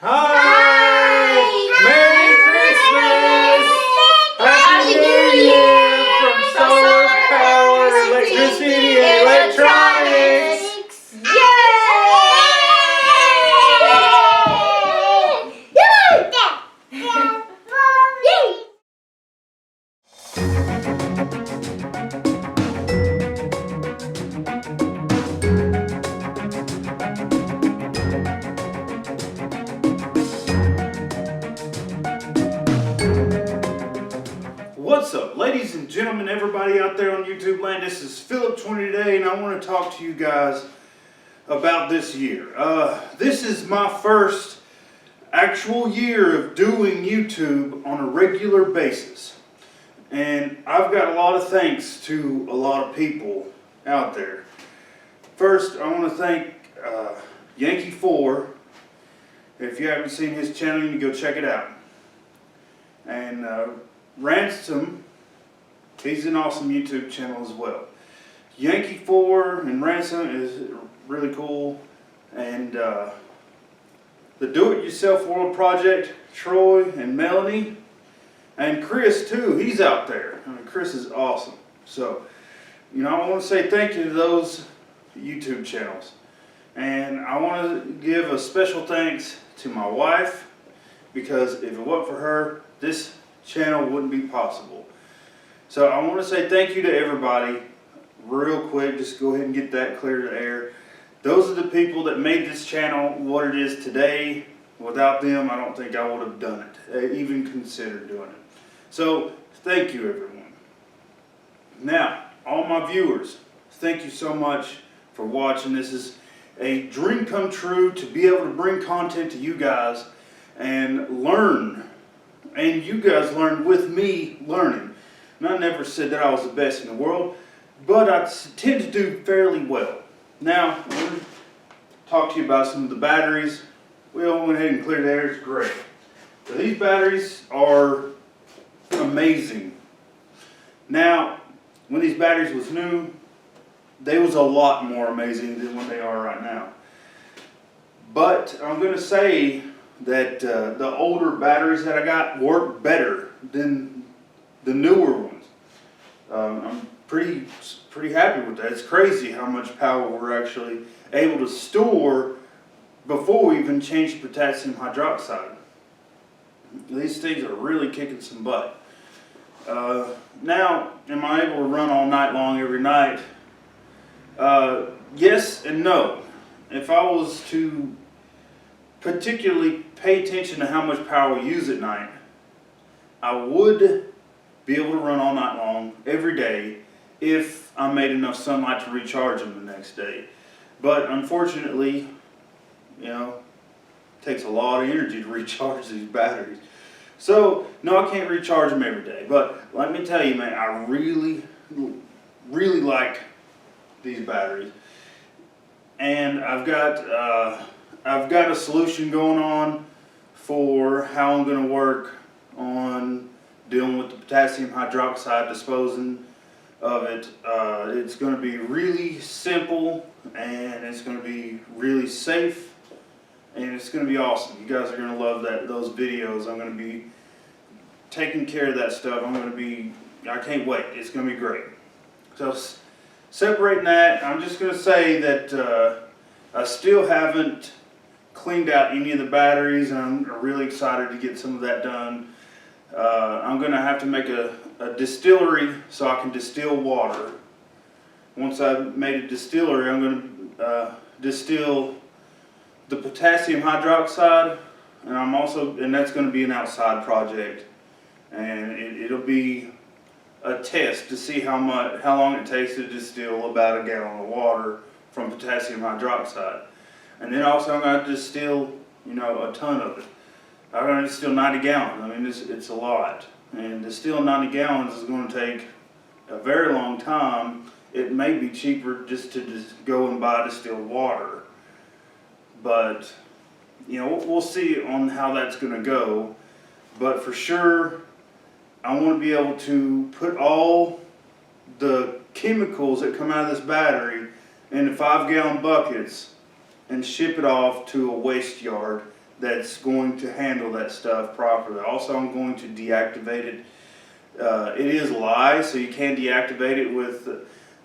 Hi! Merry Christmas! Happy New Year from Solar Power Electricity and Electronics! What's up, ladies and gentlemen, everybody out there on YouTube land? This is Philip20 today, and I want to talk to you guys about this year. This is my first actual year of doing YouTube on a regular basis, and I've got a lot of thanks to a lot of people out there. First, I want to thank Yankee4. If you haven't seen his channel, you can go check it out. And Ransom, he's an awesome YouTube channel as well. Yankee4 and Ransom is really cool. And the Do-It-Yourself World Project, Troy and Melanie. And Chris too, he's out there. I mean, Chris is awesome. So, you know, I want to say thank you to those YouTube channels. And I want to give a special thanks to my wife, because if it wasn't for her, this channel wouldn't be possible. So I want to say thank you to everybody real quick. Just go ahead and get that clear to air. Those are the people that made this channel what it is today. Without them, I don't think I would have done it, even considered doing it. So thank you, everyone. Now, all my viewers, thank you so much for watching. This is a dream come true to be able to bring content to you guys and learn. And you guys learned with me learning. And I never said that I was the best in the world, but I tend to do fairly well. Now, I'm going to talk to you about some of the batteries. We all went ahead and cleared the air. It's great. So these batteries are amazing. Now, when these batteries was new, they was a lot more amazing than what they are right now. But I'm going to say that the older batteries that I got work better than the newer ones. I'm pretty happy with that. It's crazy how much power we're actually able to store before we even change the potassium hydroxide. These things are really kicking some butt. Now, am I able to run all night long every night? Yes and no. If I was to particularly pay attention to how much power we use at night, I would be able to run all night long every day if I made enough sunlight to recharge them the next day. But unfortunately, you know, it takes a lot of energy to recharge these batteries. So, no, I can't recharge them every day. But let me tell you, man, I really like these batteries. And I've got a solution going on for how I'm going to work on dealing with the potassium hydroxide, disposing of it. It's going to be really simple, and it's going to be really safe, and it's going to be awesome. You guys are going to love those videos. I'm going to be taking care of that stuff. I can't wait. It's going to be great. So separating that, I'm just going to say that I still haven't cleaned out any of the batteries, and I'm really excited to get some of that done. I'm going to have to make a distillery so I can distill water. Once I've made a distillery, I'm going to distill the potassium hydroxide, and that's going to be an outside project, and it'll be a test to see how long it takes to distill about a gallon of water from potassium hydroxide. And then also I'm going to distill, you know, a ton of it. I'm going to distill 90 gallons. I mean, it's a lot. And distilling 90 gallons is going to take a very long time. It may be cheaper just to go and buy distilled water. But, you know, we'll see on how that's going to go. But for sure, I want to be able to put all the chemicals that come out of this battery into 5-gallon buckets and ship it off to a waste yard that's going to handle that stuff properly. Also, I'm going to deactivate it. It is lye, so you can deactivate it with,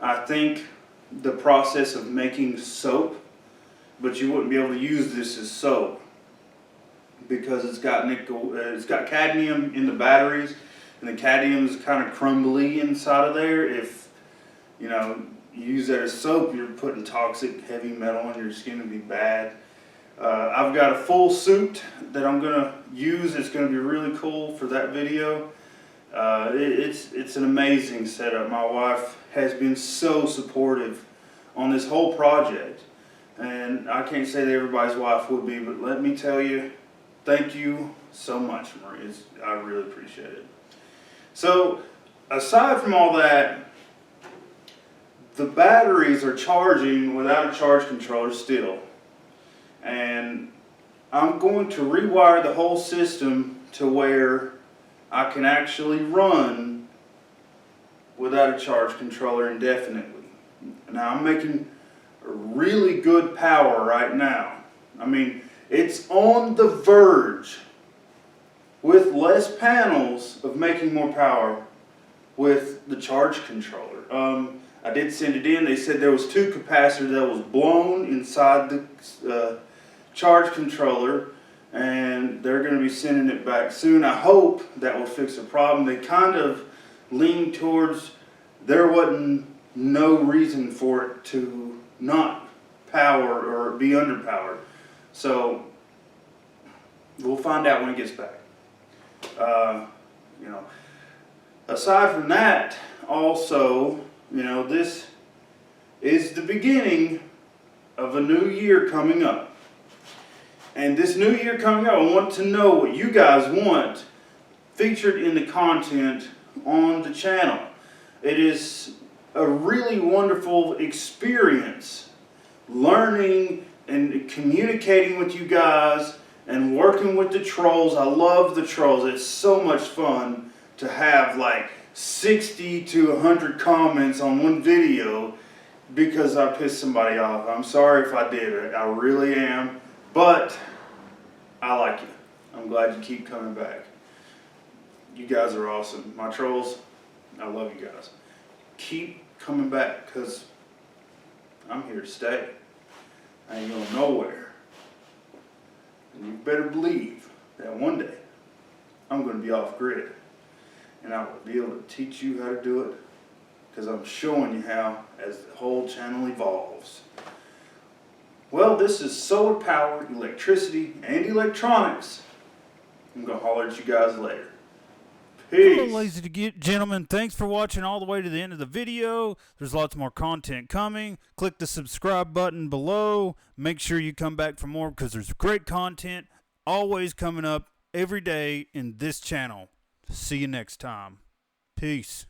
I think, the process of making soap, but you wouldn't be able to use this as soap because it's got nickel, it's got cadmium in the batteries, and the cadmium is kind of crumbly inside of there. If you use that as soap, you're putting toxic heavy metal in your skin, to be bad. I've got a full suit that I'm gonna use. It's gonna be really cool for that video. It's an amazing setup. My wife has been so supportive on this whole project, and I can't say that everybody's wife would be, but let me tell you, thank you so much, Marie. I really appreciate it. So, aside from all that, the batteries are charging without a charge controller still. And I'm going to rewire the whole system to where I can actually run without a charge controller indefinitely. Now I'm making really good power right now. I mean, it's on the verge with less panels of making more power with the charge controller. I did send it in. They said there was 2 capacitors that was blown inside the charge controller, and they're going to be sending it back soon. I hope that will fix the problem. They kind of lean towards there wasn't no reason for it to not power or be underpowered. So we'll find out when it gets back. Aside from that, also, this is the beginning of a new year coming up. And this new year coming up, I want to know what you guys want featured in the content on the channel. It is a really wonderful experience learning and communicating with you guys and working with the trolls. I love the trolls. It's so much fun to have like 60 to 100 comments on one video because I pissed somebody off. I'm sorry if I did. I really am. But I like you. I'm glad you keep coming back. You guys are awesome. My trolls, I love you guys. Keep coming back because I'm here to stay. I ain't going nowhere. And you better believe that one day I'm going to be off grid. And I will be able to teach you how to do it because I'm showing you how as the whole channel evolves. Well, this is solar powered electricity and electronics. I'm going to holler at you guys later. Peace. Hello, ladies and gentlemen. Thanks for watching all the way to the end of the video. There's lots more content coming. Click the subscribe button below. Make sure you come back for more because there's great content always coming up every day in this channel. See you next time. Peace.